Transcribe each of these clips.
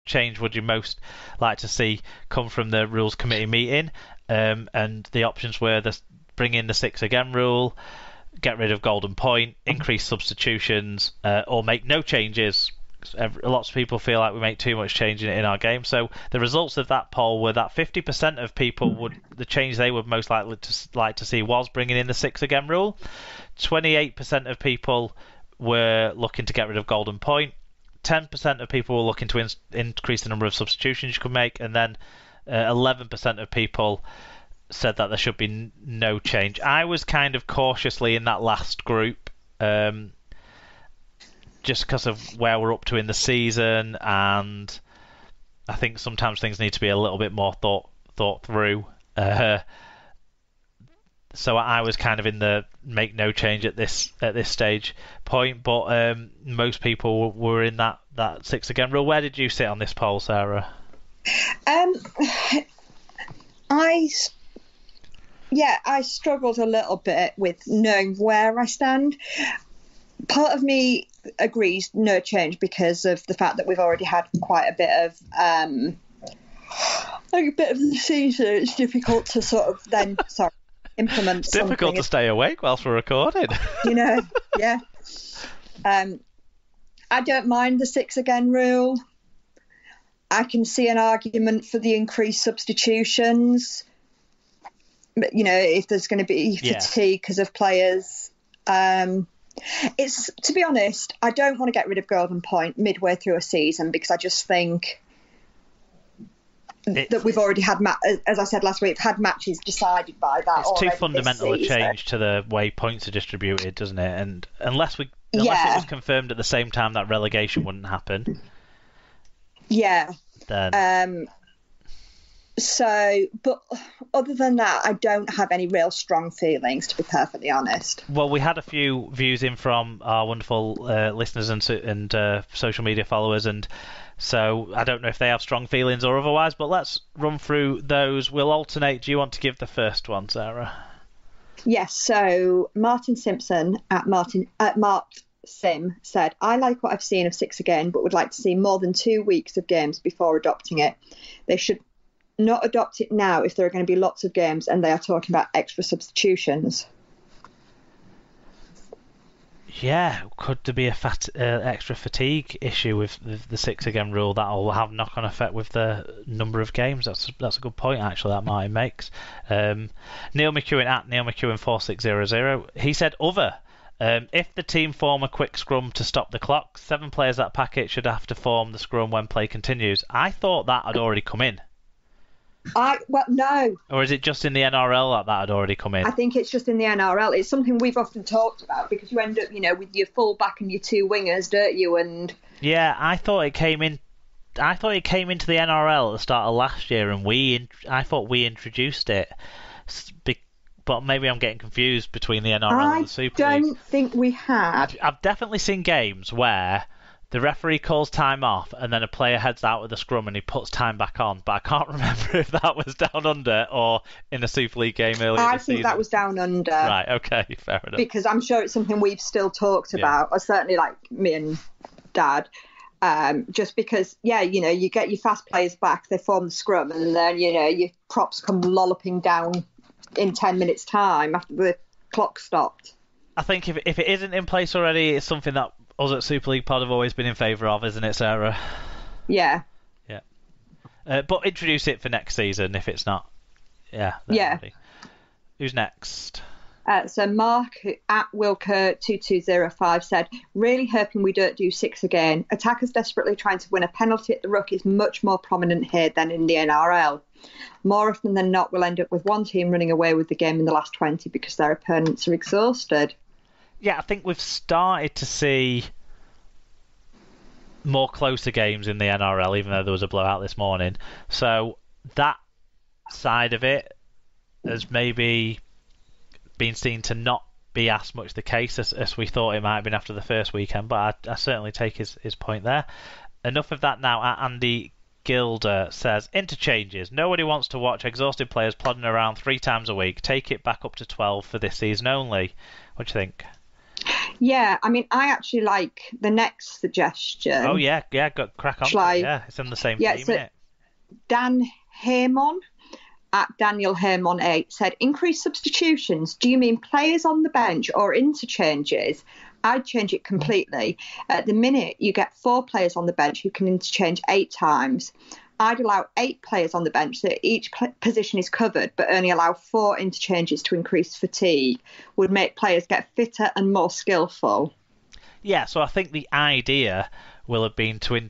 change would you most like to see come from the Rules Committee meeting? And the options were bring in the 6 again rule, get rid of golden point, increase substitutions, or make no changes. Lots of people feel like we make too much change in our game. So the results of that poll were that 50% of people the change they would most likely like to see was bringing in the 6 again rule. 28% of people were looking to get rid of golden point. 10% of people were looking to increase the number of substitutions you could make, and then 11% of people said that there should be no change. I was kind of cautiously in that last group. Just because of where we're up to in the season, and I think sometimes things need to be a little bit more thought through. So I was kind of in the make no change at this stage point, but most people were in that 6 again rule. Where did you sit on this poll, Sarah? I struggled a little bit with knowing where I stand. Part of me agrees no change because of the fact that we've already had quite a bit of the season. It's difficult to sort of then implement. It's difficult to stay awake whilst we're recording. Yeah. I don't mind the 6 again rule. I can see an argument for the increased substitutions. But, if there's going to be fatigue because of players. It's, to be honest, I don't want to get rid of golden point midway through a season because I just think that we've already had, as I said last week, had matches decided by that. It's too fundamental a change to the way points are distributed, doesn't it? And unless it was confirmed at the same time that relegation wouldn't happen. Yeah. Then. But other than that, I don't have any real strong feelings, to be perfectly honest. Well, we had a few views in from our wonderful listeners and social media followers, and so I don't know if they have strong feelings or otherwise, but let's run through those. We'll alternate. Do you want to give the first one, Sarah? Yes, so Martin Simpson at Mark Sim said, I like what I've seen of 6 again, but would like to see more than 2 weeks of games before adopting it. They should not adopt it now if there are going to be lots of games and they are talking about extra substitutions. Yeah, could there be a extra fatigue issue with the 6 again rule that will have knock-on effect with the number of games? That's a good point, actually, that Martin makes. Neil McEwen at Neil McEwen 4600, he said other. If the team form a quick scrum to stop the clock, 7 players that pack it should have to form the scrum when play continues. I thought that had already come in. No. Or is it just in the NRL that had already come in? I think it's just in the NRL. It's something we've often talked about because you end up, with your full back and your 2 wingers, don't you? And yeah, I thought it came in. I thought it came into the NRL at the start of last year, and I thought we introduced it. But maybe I'm getting confused between the NRL and the Super League. I don't think we have. I've definitely seen games where the referee calls time off and then a player heads out of the scrum and he puts time back on. But I can't remember if that was down under or in a Super League game earlier I this think season. that was down under. Right, okay, fair enough. Because I'm sure it's something we've still talked about, or certainly like me and Dad. Just because, you get your fast players back, they form the scrum, and then, your props come lolloping down in 10 minutes' time after the clock stopped. I think if it isn't in place already, it's something that us at Super League Pod have always been in favour of, isn't it, Sarah? Yeah. Yeah. But introduce it for next season if it's not. Yeah. Yeah. Who's next? So Mark at Wilker2205 said, really hoping we don't do 6 again. Attackers desperately trying to win a penalty at the ruck is much more prominent here than in the NRL. More often than not, we'll end up with one team running away with the game in the last 20 because their opponents are exhausted. Yeah, I think we've started to see more closer games in the NRL, even though there was a blowout this morning. So that side of it has maybe been seen to not be as much the case as we thought it might have been after the first weekend, but I certainly take his point there. Enough of that now. Andy Gilder says, interchanges. Nobody wants to watch exhausted players plodding around 3 times a week. Take it back up to 12 for this season only. What do you think? Yeah, I mean, I actually like the next suggestion. Oh, yeah, got crack on. Yeah, it's in the same theme, isn't it? Dan Haymon at Daniel Haymon 8 said, increase substitutions. Do you mean players on the bench or interchanges? I'd change it completely. At the minute, you get 4 players on the bench who can interchange 8 times. I'd allow 8 players on the bench so that each position is covered, but only allow 4 interchanges to increase fatigue. Would make players get fitter and more skillful. Yeah, so I think the idea will have been to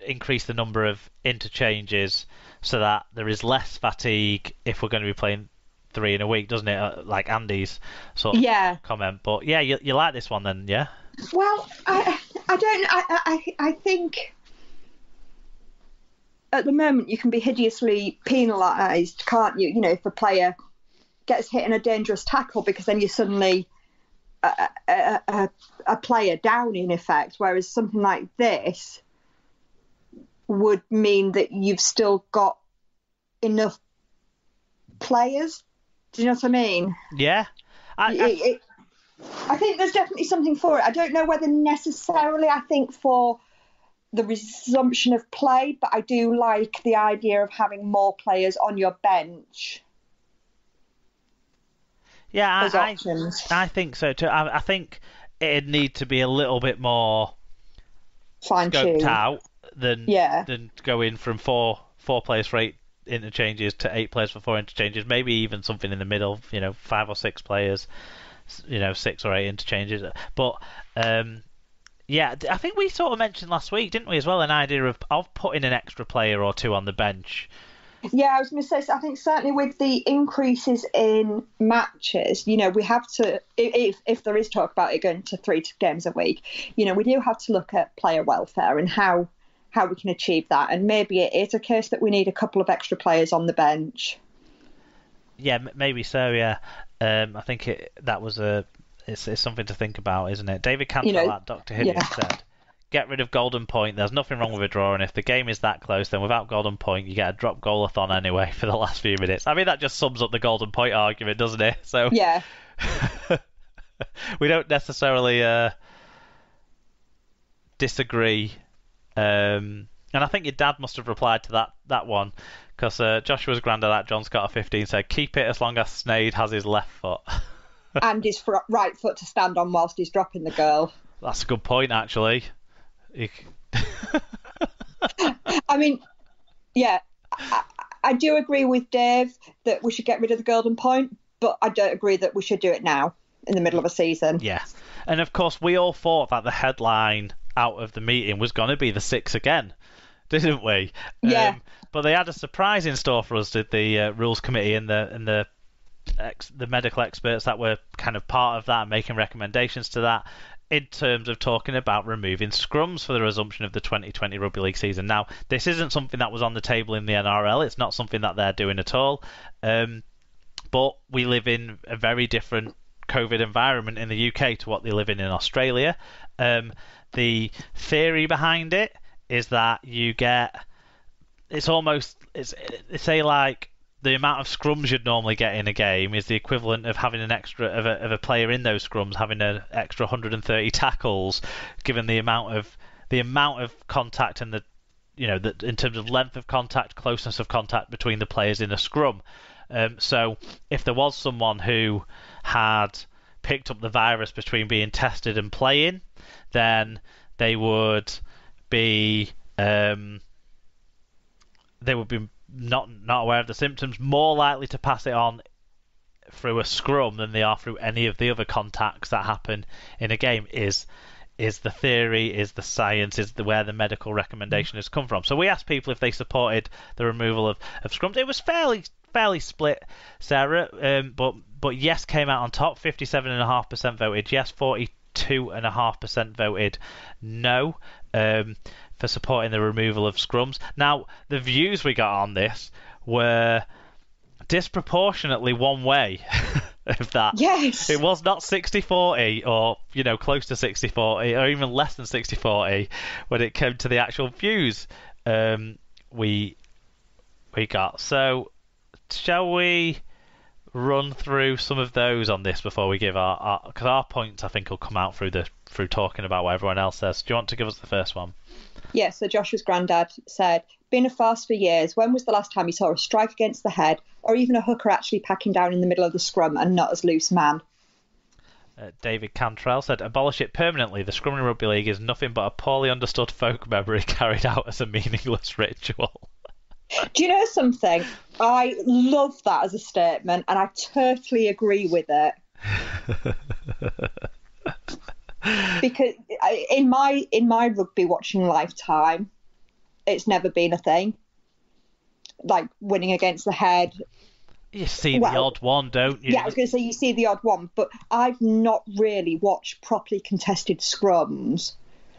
increase the number of interchanges so that there is less fatigue if we're going to be playing 3 in a week, doesn't it? Like Andy's sort of comment. But yeah, you like this one then, yeah? Well, I think at the moment you can be hideously penalised, can't you? You know, if a player gets hit in a dangerous tackle, because then you're suddenly a player down in effect, whereas something like this would mean that you've still got enough players. Do you know what I mean? Yeah. I think there's definitely something for it. I don't know whether necessarily I think for the resumption of play, but I do like the idea of having more players on your bench. Yeah, I think so too. I think it'd need to be a little bit more scoped out than going from four players for 8 interchanges to 8 players for 4 interchanges. Maybe even something in the middle, 5 or 6 players, 6 or 8 interchanges. But yeah, I think we sort of mentioned last week, didn't we, as well, an idea of putting an extra player or 2 on the bench. Yeah, I was going to say, I think certainly with the increases in matches, we have to, if there is talk about it going to 3 games a week, we do have to look at player welfare and how we can achieve that. And maybe it is a case that we need a couple of extra players on the bench. Yeah, maybe so, yeah. I think it's something to think about, isn't it? David Cantwell at Dr. Hideous said, get rid of golden point. There's nothing wrong with a draw, and if the game is that close, then without golden point, you get a drop goal-a-thon anyway for the last few minutes. I mean, that just sums up the golden point argument, doesn't it? So yeah. We don't necessarily disagree. And I think your dad must have replied to that one, because Joshua's granddad at John Scott 15 said, keep it as long as Sneyd has his left foot. And his right foot to stand on whilst he's dropping the girl. That's a good point, actually. I mean, yeah, I do agree with Dave that we should get rid of the golden point, but I don't agree that we should do it now in the middle of a season. Yeah, and of course we all thought that the headline out of the meeting was going to be the 6 again, didn't we? Yeah. But they had a surprise in store for us, did the rules committee and the medical experts that were kind of part of that and making recommendations to that, in terms of talking about removing scrums for the resumption of the 2020 Rugby League season. Now, this isn't something that was on the table in the NRL. It's not something that they're doing at all. But we live in a very different COVID environment in the UK to what they live in Australia. The theory behind it is that you get... It's say like the amount of scrums you'd normally get in a game is the equivalent of having an extra of a player in those scrums having an extra 130 tackles, given the amount of contact and the in terms of length of contact, closeness of contact between the players in a scrum. So if there was someone who had picked up the virus between being tested and playing, then they would be not aware of the symptoms, more likely to pass it on through a scrum than they are through any of the other contacts that happen in a game, is the theory, is the science, is where the medical recommendation has come from. So we asked people if they supported the removal of scrums. It was fairly split, Sarah, but yes came out on top. 57.5% voted yes, 42.5% voted no for supporting the removal of scrums. Now, the views we got on this were disproportionately one way of that. Yes. It was not 60-40 or, close to 60-40 or even less than 60-40 when it came to the actual views we got. So, shall we run through some of those on this before we give our because our points I think will come out through talking about what everyone else says. Do you want to give us the first one? Yeah, so Joshua's granddad said, been a farce for years. When was the last time you saw a strike against the head or even a hooker actually packing down in the middle of the scrum and not as loose man? David Cantrell said, abolish it permanently. The scrum in rugby league is nothing but a poorly understood folk memory carried out as a meaningless ritual. Do you know something? I love that as a statement and I totally agree with it. Because in my rugby watching lifetime, it's never been a thing. Like winning against the head. You see the odd one, don't you? Yeah, I was going to say you see the odd one, but I've not really watched properly contested scrums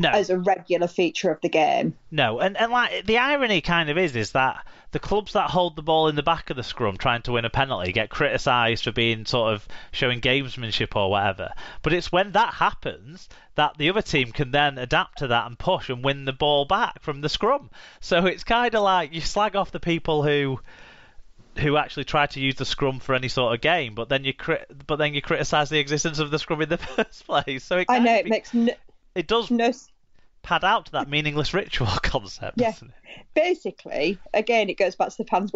as a regular feature of the game. No, and like the irony kind of is that the clubs that hold the ball in the back of the scrum trying to win a penalty get criticised for being sort of showing gamesmanship or whatever. But it's when that happens that the other team can then adapt to that and push and win the ball back from the scrum. So it's kind of like you slag off the people who actually try to use the scrum for any sort of game, but then you criticise the existence of the scrum in the first place. So it does pad out to that meaningless ritual concept, doesn't it? Basically, again, it goes back to the fans.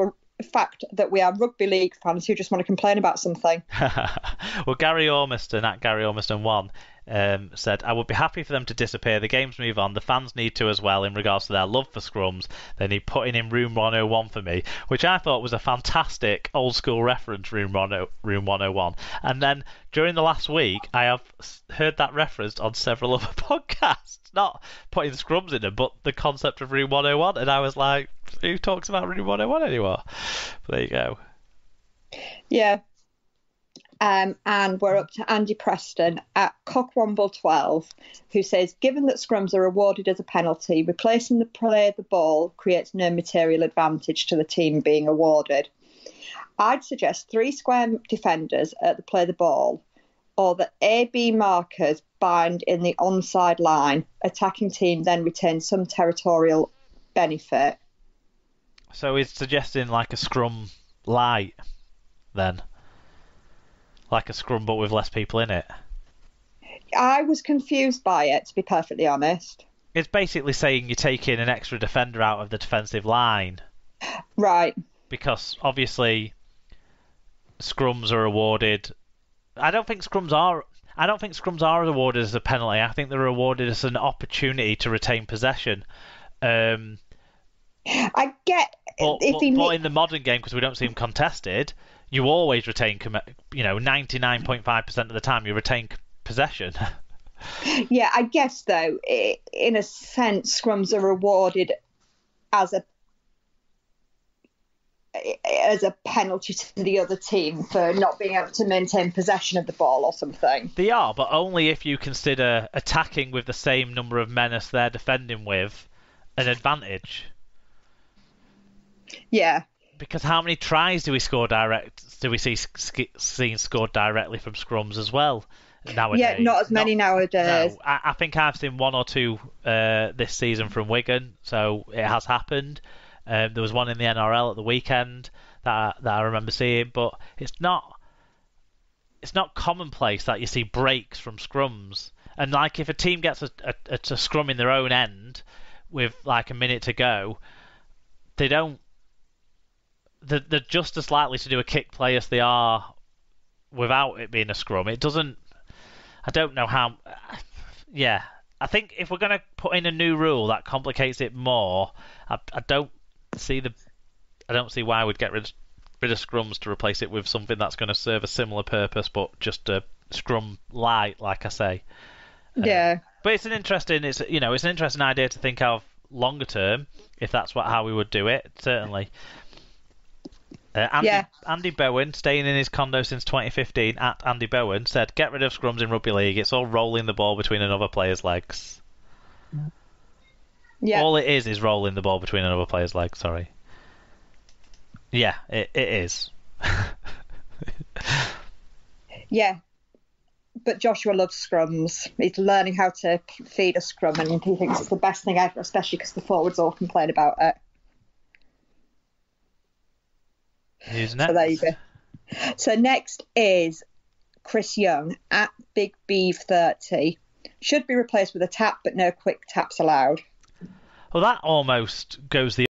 Fact that we are rugby league fans who just want to complain about something. Well, Gary Ormiston at Gary Ormiston 1 said, I would be happy for them to disappear. The games move on. The fans need to as well in regards to their love for scrums. They need putting in Room 101 for me, which I thought was a fantastic old school reference, Room 101. And then during the last week, I have heard that referenced on several other podcasts. Not putting scrums in them, but the concept of Room 101. And I was like, who talks about Room 101 anymore? But there you go. Yeah. And we're up to Andy Preston at Cockwomble12, who says, given that scrums are awarded as a penalty, replacing the play of the ball creates no material advantage to the team being awarded. I'd suggest 3 square defenders at the play of the ball, or that AB markers bind in the onside line. Attacking team then retains some territorial benefit. So he's suggesting like a scrum light, then? Like a scrum but with less people in it? I was confused by it, to be perfectly honest. It's basically saying you're taking an extra defender out of the defensive line. Right. Because obviously scrums are awarded. I don't think scrums are awarded as a penalty. I think they're awarded as an opportunity to retain possession. I get but in the modern game, because we don't see them contested, you always retain, 99.5% of the time you retain possession. Yeah, I guess though, in a sense, scrums are awarded as a penalty to the other team for not being able to maintain possession of the ball or something. They are, but only if you consider attacking with the same number of men as they're defending with an advantage. Yeah. Because how many tries do we see seen scored directly from scrums as well nowadays? Yeah, not as many nowadays. No, I think I've seen 1 or 2 this season from Wigan, so it has happened. There was one in the NRL at the weekend that I remember seeing, but it's not commonplace that you see breaks from scrums. And like if a team gets a scrum in their own end with like a minute to go, they're just as likely to do a kick play as they are without it being a scrum. It doesn't. I don't know how. Yeah, I think if we're going to put in a new rule that complicates it more, I don't see why we'd get rid of scrums to replace it with something that's going to serve a similar purpose, but just a scrum light, like I say. Yeah. But it's an interesting idea to think of longer term, if that's how we would do it. Certainly. Andy Bowen, staying in his condo since 2015, at Andy Bowen, said, get rid of scrums in rugby league. It's all rolling the ball between another player's legs. Yeah. All it is rolling the ball between another player's legs, sorry. Yeah, it is. Yeah. But Joshua loves scrums. He's learning how to feed a scrum, and he thinks it's the best thing ever, especially because the forwards all complain about it. Who's next? So there you go. So next is Chris Young at Big Beeve 30. Should be replaced with a tap, but no quick taps allowed. Well, that almost goes the